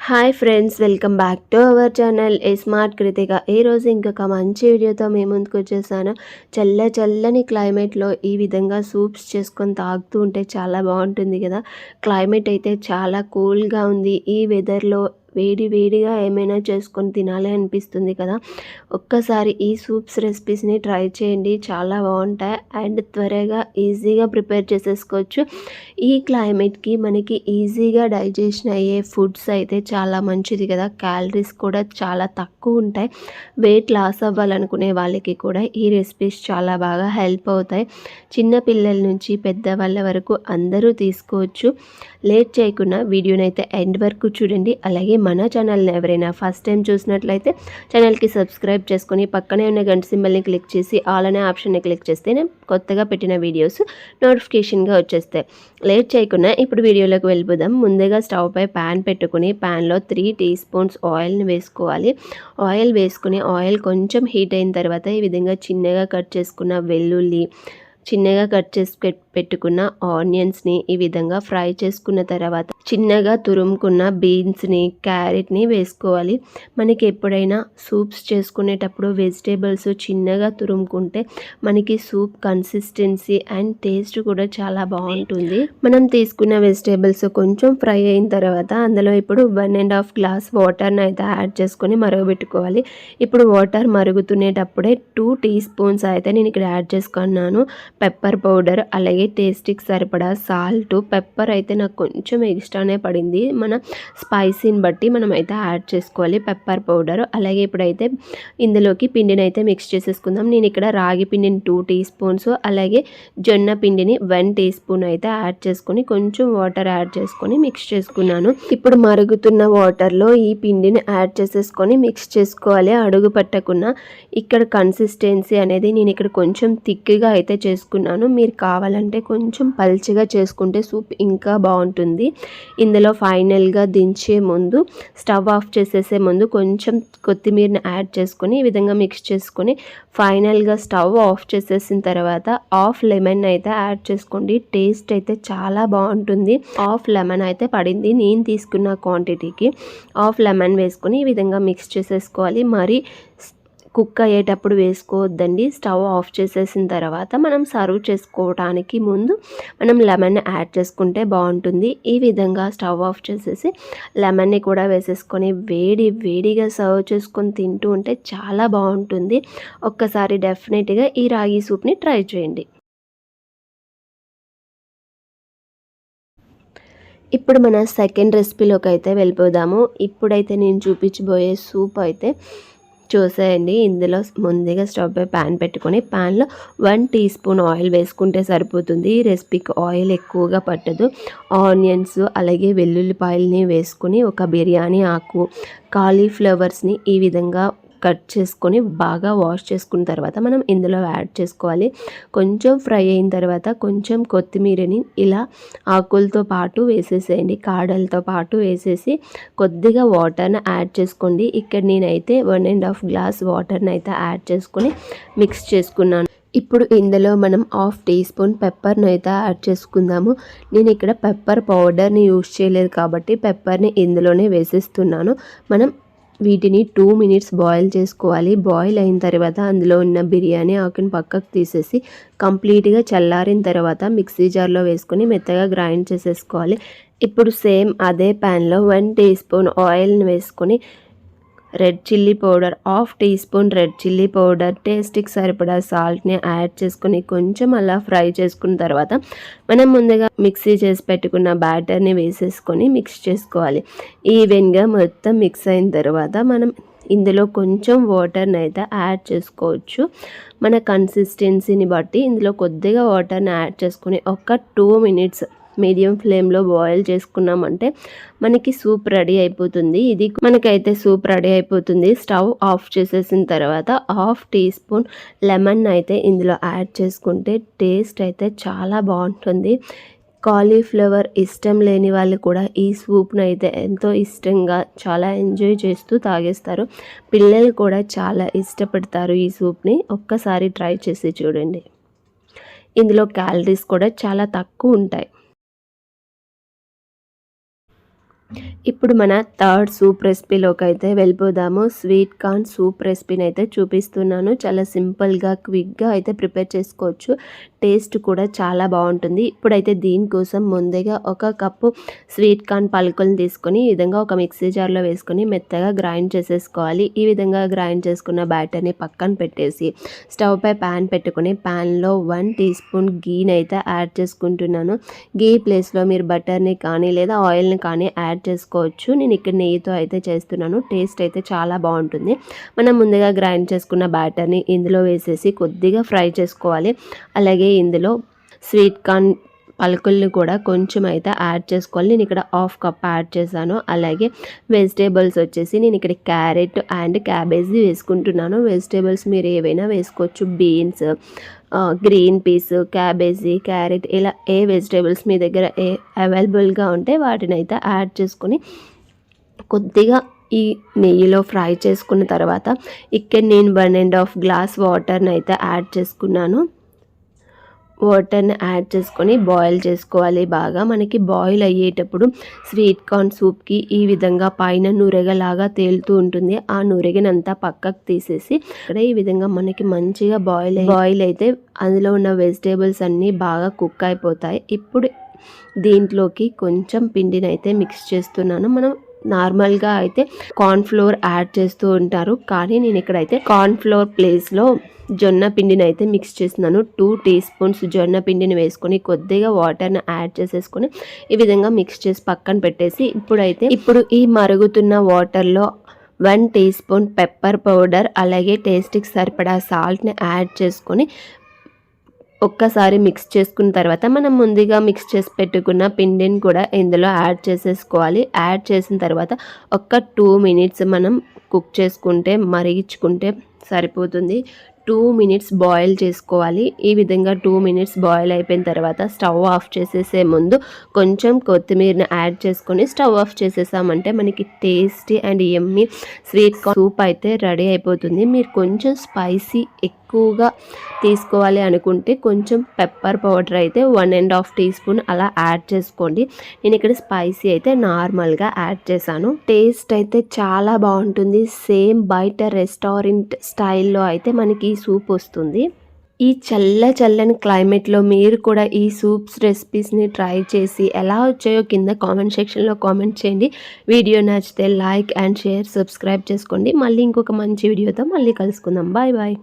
Hi friends, welcome back to our channel smart Krittika. ఈరోజు ఇంకొక మంచి వీడియోతో మీ ముందుకు వచ్చేసాను. చల్లని క్లైమేట్లో ఈ విధంగా సూప్స్ చేసుకొని తాగుతూ ఉంటే చాలా బాగుంటుంది కదా. క్లైమేట్ అయితే చాలా కూల్గా ఉంది. ఈ వెదర్లో వేడిగా ఏమైనా చేసుకొని తినాలి అనిపిస్తుంది కదా. ఒక్కసారి ఈ సూప్స్ రెసిపీస్ని ట్రై చేయండి, చాలా బాగుంటాయి అండ్ త్వరగా ఈజీగా ప్రిపేర్ చేసేసుకోవచ్చు. ఈ క్లైమేట్కి మనకి ఈజీగా డైజెషన్ అయ్యే ఫుడ్స్ అయితే చాలా మంచిది కదా. క్యాలరీస్ కూడా చాలా తక్కువ ఉంటాయి. వెయిట్ లాస్ అవ్వాలనుకునే వాళ్ళకి కూడా ఈ రెసిపీస్ చాలా బాగా హెల్ప్ అవుతాయి. చిన్న పిల్లల నుంచి పెద్దవాళ్ళ వరకు అందరూ తీసుకోవచ్చు. లేట్ చేయకుండా వీడియోని అయితే ఎండ్ వరకు చూడండి. అలాగే మన ఛానల్ని ఎవరైనా ఫస్ట్ టైం చూసినట్లయితే ఛానల్కి సబ్స్క్రైబ్ చేసుకొని పక్కనే ఉన్న గంట సింబల్ని క్లిక్ చేసి ఆల్ అనే ఆప్షన్ని క్లిక్ చేస్తే నేను కొత్తగా పెట్టిన వీడియోస్ నోటిఫికేషన్గా వచ్చేస్తాయి. లేట్ చేయకుండా ఇప్పుడు వీడియోలోకి వెళ్ళిపోదాం. ముందుగా స్టవ్ పై ప్యాన్ పెట్టుకుని ప్యాన్లో 3 టీ స్పూన్స్ ఆయిల్ని వేసుకోవాలి. ఆయిల్ వేసుకుని ఆయిల్ కొంచెం హీట్ అయిన తర్వాత ఈ విధంగా చిన్నగా కట్ చేసుకున్న వెల్లుల్లి, చిన్నగా కట్ చేసి పెట్టుకున్న ఆనియన్స్ని ఈ విధంగా ఫ్రై చేసుకున్న తర్వాత చిన్నగా తురుముకున్న బీన్స్ని, క్యారెట్ని వేసుకోవాలి. మనకి ఎప్పుడైనా సూప్స్ చేసుకునేటప్పుడు వెజిటేబుల్స్ చిన్నగా తురుముకుంటే మనకి సూప్ కన్సిస్టెన్సీ అండ్ టేస్ట్ కూడా చాలా బాగుంటుంది. మనం తీసుకున్న వెజిటేబుల్స్ కొంచెం ఫ్రై అయిన తర్వాత అందులో ఇప్పుడు 1.5 గ్లాస్ వాటర్ని అయితే యాడ్ చేసుకొని మరగబెట్టుకోవాలి. ఇప్పుడు వాటర్ మరుగుతునేటప్పుడే 2 టీ స్పూన్స్ అయితే నేను ఇక్కడ యాడ్ చేసుకున్నాను పెప్పర్ పౌడర్, అలాగే టేస్ట్కి సరిపడా సాల్ట్. పెప్పర్ అయితే నాకు కొంచెం ఎక్స్ట్రానే పడింది. మన స్పైసీని బట్టి మనం అయితే యాడ్ చేసుకోవాలి పెప్పర్ పౌడర్. అలాగే ఇప్పుడైతే ఇందులోకి పిండిని అయితే మిక్స్ చేసేసుకుందాం. నేను ఇక్కడ రాగి పిండిని 2 టీ స్పూన్స్, అలాగే జొన్న పిండిని 1 టీ స్పూన్ అయితే యాడ్ చేసుకొని కొంచెం వాటర్ యాడ్ చేసుకొని మిక్స్ చేసుకున్నాను. ఇప్పుడు మరుగుతున్న వాటర్లో ఈ పిండిని యాడ్ చేసేసుకొని మిక్స్ చేసుకోవాలి, అడుగు పట్టకుండా. ఇక్కడ కన్సిస్టెన్సీ అనేది నేను ఇక్కడ కొంచెం థిక్గా అయితే చేసుకున్నాను. మీరు కావాలంటే కొంచెం పల్చగా చేసుకుంటే సూప్ ఇంకా బాగుంటుంది. ఇందులో ఫైనల్గా దించే ముందు, స్టవ్ ఆఫ్ చేసేసే ముందు కొంచెం కొత్తిమీరని యాడ్ చేసుకొని ఈ విధంగా మిక్స్ చేసుకొని ఫైనల్గా స్టవ్ ఆఫ్ చేసేసిన తర్వాత హాఫ్ లెమన్ అయితే యాడ్ చేసుకోండి. టేస్ట్ అయితే చాలా బాగుంటుంది. హాఫ్ లెమన్ అయితే పడింది నేను తీసుకున్న క్వాంటిటీకి. హాఫ్ లెమన్ వేసుకొని ఈ విధంగా మిక్స్ చేసేసుకోవాలి. మరి కుక్ అయ్యేటప్పుడు వేసుకోవద్దండి. స్టవ్ ఆఫ్ చేసేసిన తర్వాత మనం సర్వ్ చేసుకోవడానికి ముందు మనం లెమన్ యాడ్ చేసుకుంటే బాగుంటుంది. ఈ విధంగా స్టవ్ ఆఫ్ చేసేసి లెమన్ని కూడా వేసేసుకొని వేడిగా సర్వ్ చేసుకొని తింటూ ఉంటే చాలా బాగుంటుంది. ఒక్కసారి డెఫినెట్గా ఈ రాగి సూప్ని ట్రై చేయండి. ఇప్పుడు మన సెకండ్ రెసిపీలోకి అయితే వెళ్ళిపోదాము. ఇప్పుడైతే నేను చూపించబోయే సూప్ అయితే చూసేయండి. ఇందులో ముందుగా స్టవ్ పై ప్యాన్ పెట్టుకొని ప్యాన్లో 1 టీ స్పూన్ ఆయిల్ వేసుకుంటే సరిపోతుంది. ఈ రెసిపీకి ఆయిల్ ఎక్కువగా పట్టదు. ఆనియన్స్, అలాగే వెల్లుల్లిపాయలని వేసుకొని ఒక బిర్యానీ ఆకు, కాలీఫ్లవర్స్ని ఈ విధంగా కట్ చేసుకొని బాగా వాష్ చేసుకున్న తర్వాత మనం ఇందులో యాడ్ చేసుకోవాలి. కొంచెం ఫ్రై అయిన తర్వాత కొంచెం కొత్తిమీరని ఇలా ఆకులతో పాటు వేసేసేయండి, కాడలతో పాటు వేసేసి కొద్దిగా వాటర్ని యాడ్ చేసుకోండి. ఇక్కడ నేనైతే 1.5 గ్లాస్ వాటర్ని అయితే యాడ్ చేసుకొని మిక్స్ చేసుకున్నాను. ఇప్పుడు ఇందులో మనం హాఫ్ టీ స్పూన్ పెప్పర్ని అయితే యాడ్ చేసుకుందాము. నేను ఇక్కడ పెప్పర్ పౌడర్ని యూజ్ చేయలేదు కాబట్టి పెప్పర్ని ఇందులోనే వేసేస్తున్నాను. మనం వీటిని 2 మినిట్స్ బాయిల్ చేసుకోవాలి. బాయిల్ అయిన తర్వాత అందులో ఉన్న బిర్యానీ ఆకుని పక్కకు తీసేసి కంప్లీట్గా చల్లారిన తర్వాత మిక్సీ జార్లో వేసుకొని మెత్తగా గ్రైండ్ చేసేసుకోవాలి. ఇప్పుడు సేమ్ అదే ప్యాన్లో 1 టీ స్పూన్ ఆయిల్ని వేసుకొని red chilli powder, half teaspoon red chilli powder, టేస్ట్కి సరిపడా సాల్ట్ని యాడ్ చేసుకొని కొంచెం అలా ఫ్రై చేసుకున్న తర్వాత మనం ముందుగా మిక్సీ చేసి పెట్టుకున్న బ్యాటర్ని వేసేసుకొని మిక్స్ చేసుకోవాలి. ఈవెన్గా మొత్తం మిక్స్ అయిన తర్వాత మనం ఇందులో కొంచెం వాటర్ని అయితే యాడ్ చేసుకోవచ్చు. మన కన్సిస్టెన్సీని బట్టి ఇందులో కొద్దిగా వాటర్ని యాడ్ చేసుకొని ఒక 2 మినిట్స్ మీడియం ఫ్లేమ్లో బాయిల్ చేసుకున్నామంటే మనకి సూప్ రెడీ అయిపోతుంది. ఇది మనకైతే సూప్ రెడీ అయిపోతుంది. స్టవ్ ఆఫ్ చేసేసిన తర్వాత హాఫ్ టీ స్పూన్ లెమన్ అయితే ఇందులో యాడ్ చేసుకుంటే టేస్ట్ అయితే చాలా బాగుంటుంది. కాలీఫ్లవర్ ఇష్టం లేని వాళ్ళు కూడా ఈ సూప్ను అయితే ఎంతో ఇష్టంగా చాలా ఎంజాయ్ చేస్తూ తాగేస్తారు. పిల్లలు కూడా చాలా ఇష్టపడతారు ఈ సూప్ని. ఒక్కసారి ట్రై చేసి చూడండి. ఇందులో క్యాలరీస్ కూడా చాలా తక్కువ ఉంటాయి. ఇప్పుడు మన థర్డ్ సూప్ రెసిపీలోకి అయితే వెళ్ళిపోదాము. స్వీట్ కార్న్ సూప్ రెసిపీని అయితే చూపిస్తున్నాను. చాలా సింపుల్గా క్విక్గా అయితే ప్రిపేర్ చేసుకోవచ్చు. టేస్ట్ కూడా చాలా బాగుంటుంది. ఇప్పుడైతే దీనికోసం ముందుగా ఒక కప్పు స్వీట్ కార్న్ పలుకులను తీసుకొని ఈ విధంగా ఒక మిక్సీ జార్లో వేసుకొని మెత్తగా గ్రైండ్ చేసేసుకోవాలి. ఈ విధంగా గ్రైండ్ చేసుకున్న బ్యాటర్ని పక్కన పెట్టేసి స్టవ్ పై ప్యాన్ పెట్టుకొని ప్యాన్లో 1 టీ స్పూన్ గీని అయితే యాడ్ చేసుకుంటున్నాను. గీ ప్లేస్లో మీరు బటర్ని కానీ లేదా ఆయిల్ని కానీ యాడ్ చేసుకోవచ్చు. నేను ఇక్కడ నెయ్యితో అయితే చేస్తున్నాను. టేస్ట్ అయితే చాలా బాగుంటుంది. మనం ముందుగా గ్రైండ్ చేసుకున్న బ్యాటర్ని ఇందులో వేసేసి కొద్దిగా ఫ్రై చేసుకోవాలి. అలాగే ఇందులో స్వీట్ కార్న్ పలుకుల్ని కూడా కొంచెం అయితే యాడ్ చేసుకోవాలి. నేను ఇక్కడ 1/2 కప్ యాడ్ చేశాను. అలాగే వెజిటేబుల్స్ వచ్చేసి నేను ఇక్కడ క్యారెట్ అండ్ క్యాబేజీ వేసుకుంటున్నాను. వెజిటేబుల్స్ మీరు ఏవైనా వేసుకోవచ్చు. Beans, green peas, cabbage, carrot ఇలా ఏ వెజిటేబుల్స్ మీ దగ్గర అవైలబుల్గా ఉంటే వాటిని అయితే యాడ్ చేసుకొని కొద్దిగా ఈ నెయ్యిలో ఫ్రై చేసుకున్న తర్వాత ఇక్కడ నేను 1.5 గ్లాస్ వాటర్ని అయితే యాడ్ చేసుకున్నాను. వాటర్ని యాడ్ చేసుకొని బాయిల్ చేసుకోవాలి బాగా. మనకి బాయిల్ అయ్యేటప్పుడు స్వీట్ కార్న్ సూప్కి ఈ విధంగా పైన నురగలాగా తేలుతూ ఉంటుంది. ఆ నురగనంతా పక్కకు తీసేసి ఇక్కడ ఈ విధంగా మనకి మంచిగా బాయిల్ అయితే అందులో ఉన్న వెజిటేబుల్స్ అన్నీ బాగా కుక్ అయిపోతాయి. ఇప్పుడు దీంట్లోకి కొంచెం పిండిని అయితే మిక్స్ చేస్తున్నాను. మనం నార్మల్గా అయితే కార్న్ ఫ్లోర్ యాడ్ చేస్తూ ఉంటారు, కానీ నేను ఇక్కడైతే కార్న్ ఫ్లోర్ ప్లేస్లో జొన్న పిండిని అయితే మిక్స్ చేస్తున్నాను. 2 టీ స్పూన్స్ జొన్న పిండిని వేసుకొని కొద్దిగా వాటర్ని యాడ్ చేసేసుకొని ఈ విధంగా మిక్స్ చేసి పక్కన పెట్టేసి ఇప్పుడు ఈ మరుగుతున్న వాటర్లో 1 టీ స్పూన్ పెప్పర్ పౌడర్ అలాగే టేస్ట్కి సరిపడా సాల్ట్ని యాడ్ చేసుకొని ఒక్కసారి మిక్స్ చేసుకున్న తర్వాత మనం ముందుగా మిక్స్ చేసి పెట్టుకున్న పిండిని కూడా ఇందులో యాడ్ చేసేసుకోవాలి. యాడ్ చేసిన తర్వాత ఒక్క 2 మినిట్స్ మనం కుక్ చేసుకుంటే మరిగించుకుంటే సరిపోతుంది. 2 మినిట్స్ బాయిల్ చేసుకోవాలి. ఈ విధంగా 2 మినిట్స్ బాయిల్ అయిపోయిన తర్వాత స్టవ్ ఆఫ్ చేసేసే ముందు కొంచెం కొత్తిమీరని యాడ్ చేసుకొని స్టవ్ ఆఫ్ చేసేసామంటే మనకి tasty and yummy sweet corn soup అయితే రెడీ అయిపోతుంది. మీరు కొంచెం స్పైసీ ఎక్కువగా తీసుకోవాలి అనుకుంటే కొంచెం పెప్పర్ పౌడర్ అయితే 1.5 టీ స్పూన్ అలా యాడ్ చేసుకోండి. నేను ఇక్కడ స్పైసీ అయితే నార్మల్గా యాడ్ చేశాను. టేస్ట్ అయితే చాలా బాగుంటుంది. సేమ్ బయట రెస్టారెంట్ స్టైల్లో అయితే మనకి ఈ సూప్ వస్తుంది. ఈ చల్లని క్లైమేట్లో మీరు కూడా ఈ సూప్స్ రెసిపీస్ని ట్రై చేసి ఎలా వచ్చాయో కింద కామెంట్ సెక్షన్లో కామెంట్ చేయండి. వీడియో నచ్చితే లైక్ అండ్ షేర్, సబ్స్క్రైబ్ చేసుకోండి. మళ్ళీ ఇంకొక మంచి వీడియోతో మళ్ళీ కలుసుకుందాం. Bye bye.